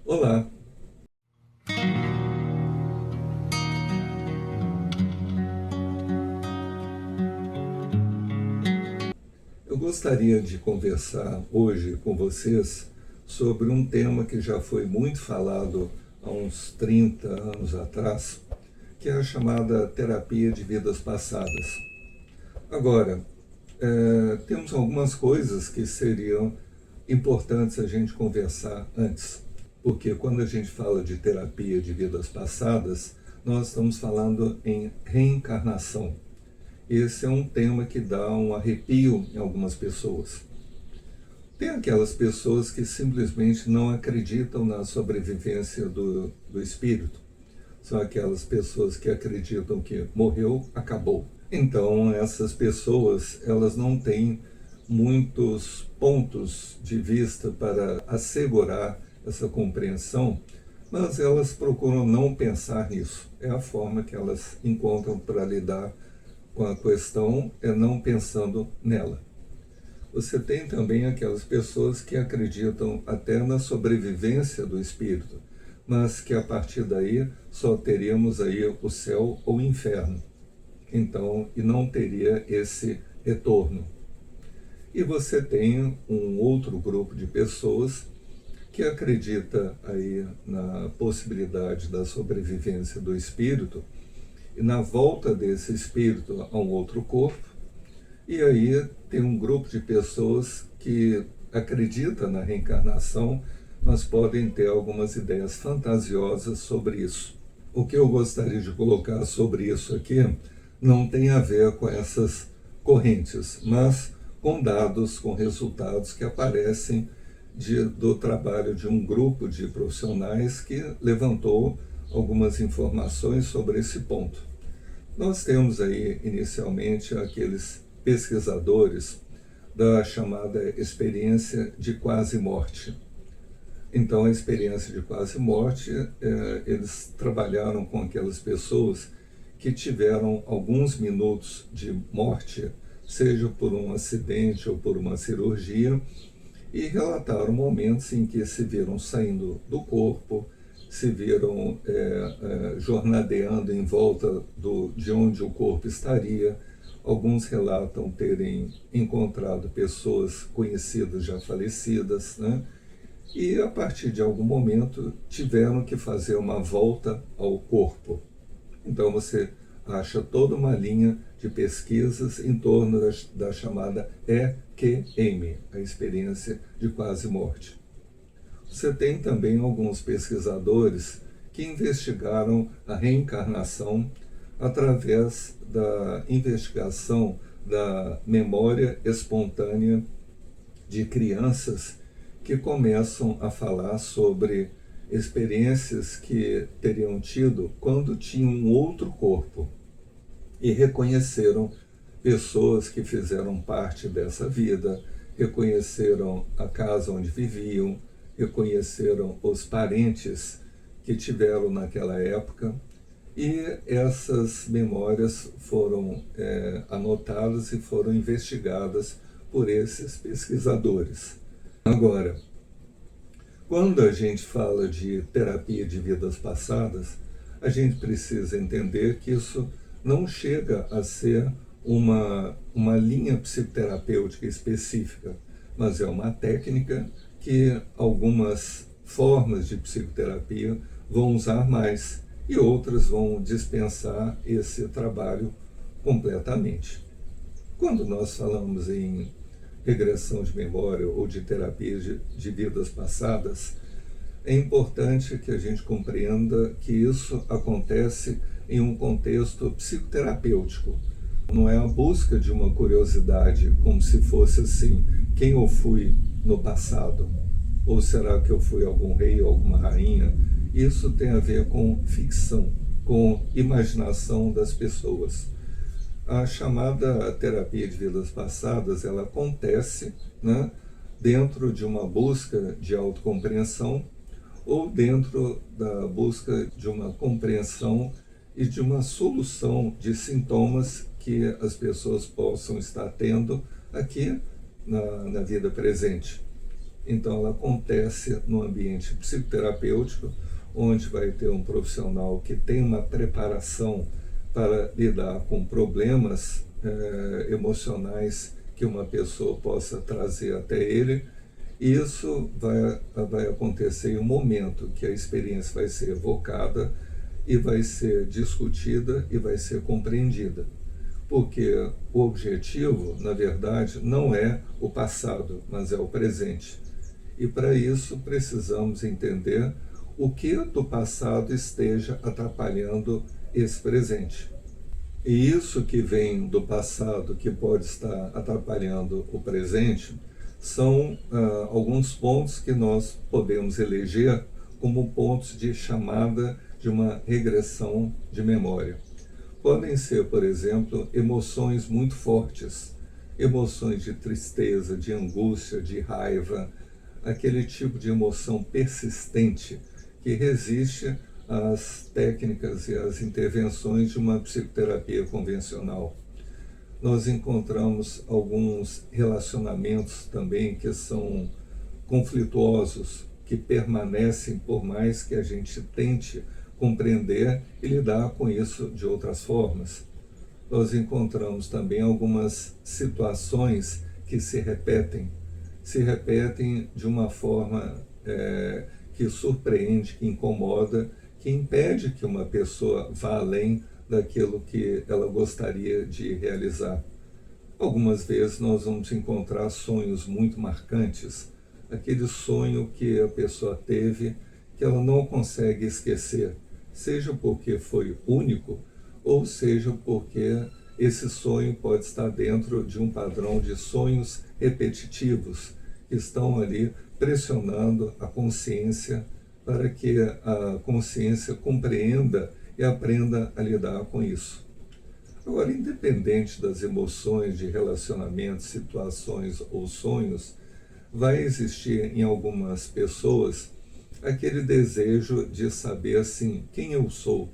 Olá, eu gostaria de conversar hoje com vocês sobre um tema que já foi muito falado há uns 30 anos atrás, que é a chamada terapia de vidas passadas. Agora, temos algumas coisas que seriam importantes a gente conversar antes, porque quando a gente fala de terapia de vidas passadas, nós estamos falando em reencarnação. Esse é um tema que dá um arrepio em algumas pessoas. Tem aquelas pessoas que simplesmente não acreditam na sobrevivência do espírito. São aquelas pessoas que acreditam que morreu, acabou. Então, essas pessoas, elas não têm muitos pontos de vista para assegurar essa compreensão, mas elas procuram não pensar nisso. É a forma que elas encontram para lidar com a questão, é não pensando nela. Você tem também aquelas pessoas que acreditam até na sobrevivência do espírito, mas que a partir daí só teríamos aí o céu ou o inferno. Então, e não teria esse retorno. E você tem um outro grupo de pessoas que acredita aí na possibilidade da sobrevivência do espírito e na volta desse espírito a um outro corpo. E aí tem um grupo de pessoas que acredita na reencarnação, mas podem ter algumas ideias fantasiosas sobre isso. O que eu gostaria de colocar sobre isso aqui não tem a ver com essas correntes, mas com dados, com resultados que aparecem do trabalho de um grupo de profissionais que levantou algumas informações sobre esse ponto. Nós temos aí, inicialmente, aqueles pesquisadores da chamada experiência de quase morte. Então, a experiência de quase morte, eles trabalharam com aquelas pessoas que tiveram alguns minutos de morte, seja por um acidente ou por uma cirurgia, e relataram momentos em que se viram saindo do corpo, se viram jornadeando em volta de onde o corpo estaria. Alguns relatam terem encontrado pessoas conhecidas já falecidas, né? E a partir de algum momento tiveram que fazer uma volta ao corpo. Então você acha toda uma linha de pesquisas em torno da chamada EQM, a experiência de quase morte. Você tem também alguns pesquisadores que investigaram a reencarnação através da investigação da memória espontânea de crianças que começam a falar sobre experiências que teriam tido quando tinham um outro corpo e reconheceram pessoas que fizeram parte dessa vida, reconheceram a casa onde viviam, reconheceram os parentes que tiveram naquela época, e essas memórias foram anotadas e foram investigadas por esses pesquisadores. Agora, quando a gente fala de terapia de vidas passadas, a gente precisa entender que isso não chega a ser uma linha psicoterapêutica específica, mas é uma técnica que algumas formas de psicoterapia vão usar mais e outras vão dispensar esse trabalho completamente. Quando nós falamos em regressão de memória ou de terapia de vidas passadas, é importante que a gente compreenda que isso acontece em um contexto psicoterapêutico. Não é a busca de uma curiosidade, como se fosse assim, quem eu fui no passado? Ou será que eu fui algum rei ou alguma rainha? Isso tem a ver com ficção, com imaginação das pessoas. A chamada terapia de vidas passadas, ela acontece, né, dentro de uma busca de autocompreensão ou dentro da busca de uma compreensão e de uma solução de sintomas que as pessoas possam estar tendo aqui na vida presente. Então, ela acontece no ambiente psicoterapêutico, onde vai ter um profissional que tem uma preparação para lidar com problemas emocionais que uma pessoa possa trazer até ele. Isso vai acontecer em um momento que a experiência vai ser evocada e vai ser discutida e vai ser compreendida. Porque o objetivo, na verdade, não é o passado, mas é o presente. E para isso precisamos entender o que do passado esteja atrapalhando esse presente. E isso que vem do passado, que pode estar atrapalhando o presente, são alguns pontos que nós podemos eleger como pontos de chamada de uma regressão de memória. Podem ser, por exemplo, emoções muito fortes, emoções de tristeza, de angústia, de raiva, aquele tipo de emoção persistente que resiste às técnicas e às intervenções de uma psicoterapia convencional. Nós encontramos alguns relacionamentos também que são conflituosos, que permanecem por mais que a gente tente compreender e lidar com isso de outras formas. Nós encontramos também algumas situações que se repetem de uma forma que surpreende, que incomoda, que impede que uma pessoa vá além daquilo que ela gostaria de realizar. Algumas vezes nós vamos encontrar sonhos muito marcantes, aquele sonho que a pessoa teve que ela não consegue esquecer, seja porque foi único ou seja porque esse sonho pode estar dentro de um padrão de sonhos repetitivos que estão ali pressionando a consciência para que a consciência compreenda e aprenda a lidar com isso. Agora, independente das emoções de relacionamentos, situações ou sonhos, vai existir em algumas pessoas aquele desejo de saber assim, quem eu sou.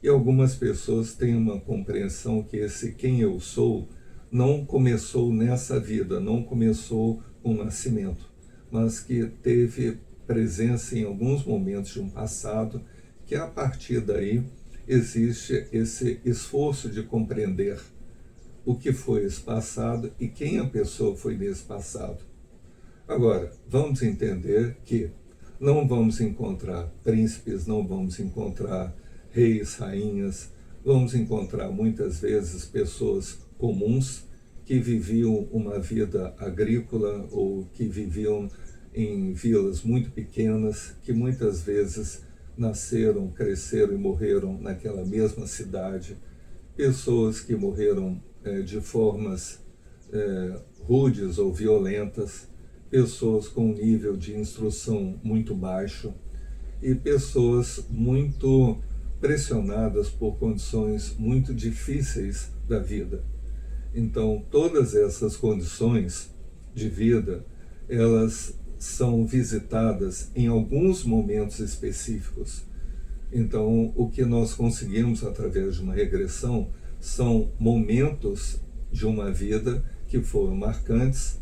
E algumas pessoas têm uma compreensão que esse quem eu sou não começou nessa vida, não começou com o nascimento, mas que teve presença em alguns momentos de um passado, que a partir daí existe esse esforço de compreender o que foi esse passado e quem a pessoa foi nesse passado. Agora, vamos entender que não vamos encontrar príncipes, não vamos encontrar reis, rainhas, vamos encontrar muitas vezes pessoas comuns que viviam uma vida agrícola ou que viviam em vilas muito pequenas, que muitas vezes nasceram, cresceram e morreram naquela mesma cidade, pessoas que morreram de formas rudes ou violentas, pessoas com um nível de instrução muito baixo e pessoas muito pressionadas por condições muito difíceis da vida. Então, todas essas condições de vida, elas são visitadas em alguns momentos específicos. Então, o que nós conseguimos através de uma regressão são momentos de uma vida que foram marcantes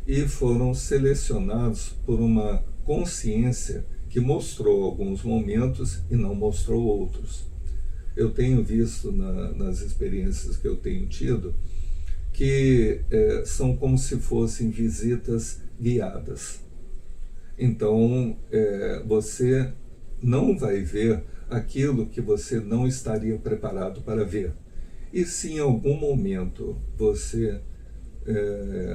e foram selecionados por uma consciência que mostrou alguns momentos e não mostrou outros. Eu tenho visto nas experiências que eu tenho tido que são como se fossem visitas guiadas. Então, você não vai ver aquilo que você não estaria preparado para ver. E se em algum momento você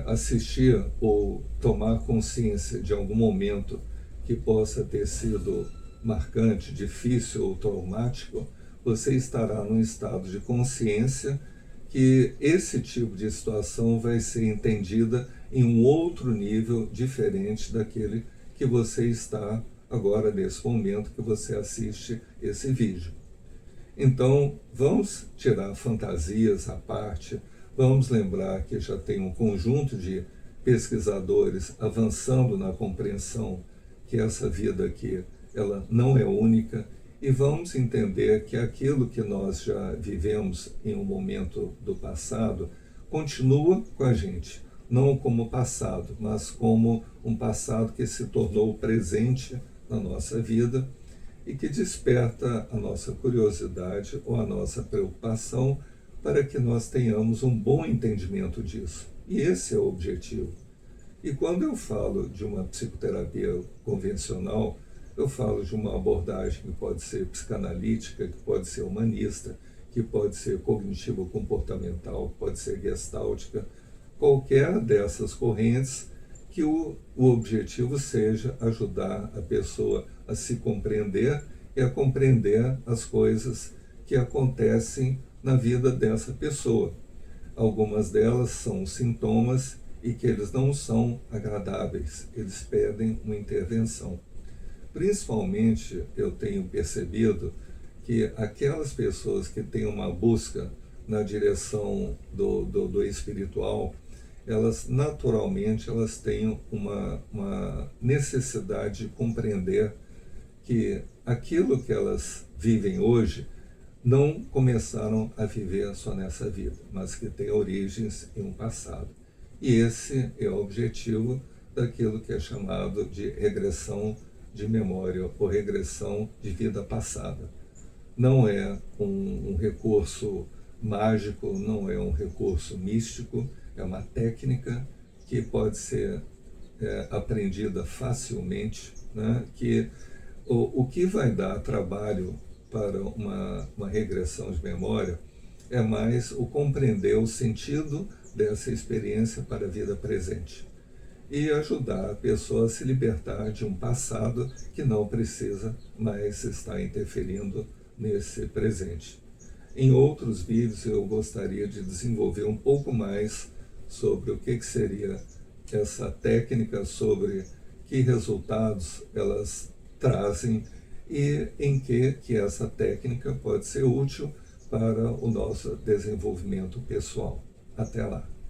assistir ou tomar consciência de algum momento que possa ter sido marcante, difícil ou traumático, você estará num estado de consciência que esse tipo de situação vai ser entendida em um outro nível diferente daquele que você está agora nesse momento que você assiste esse vídeo. Então, vamos tirar fantasias à parte, vamos lembrar que já tem um conjunto de pesquisadores avançando na compreensão que essa vida aqui, ela não é única, e vamos entender que aquilo que nós já vivemos em um momento do passado continua com a gente. não como passado, mas como um passado que se tornou presente na nossa vida e que desperta a nossa curiosidade ou a nossa preocupação para que nós tenhamos um bom entendimento disso. E esse é o objetivo. E quando eu falo de uma psicoterapia convencional, eu falo de uma abordagem que pode ser psicanalítica, que pode ser humanista, que pode ser cognitivo-comportamental, pode ser gestáltica, qualquer dessas correntes, que o objetivo seja ajudar a pessoa a se compreender e a compreender as coisas que acontecem na vida dessa pessoa. Algumas delas são sintomas e que eles não são agradáveis, eles pedem uma intervenção. Principalmente eu tenho percebido que aquelas pessoas que têm uma busca na direção do espiritual, elas naturalmente elas têm uma necessidade de compreender que aquilo que elas vivem hoje não começaram a viver só nessa vida, mas que tem origens em um passado. E esse é o objetivo daquilo que é chamado de regressão de memória ou regressão de vida passada. Não é um recurso mágico, não é um recurso místico, é uma técnica que pode ser aprendida facilmente, né? Que o que vai dar trabalho para uma regressão de memória é mais o compreender o sentido dessa experiência para a vida presente e ajudar a pessoa a se libertar de um passado que não precisa mais estar interferindo nesse presente. Em outros vídeos eu gostaria de desenvolver um pouco mais sobre o que seria essa técnica, sobre que resultados elas trazem e em que essa técnica pode ser útil para o nosso desenvolvimento pessoal. Até lá!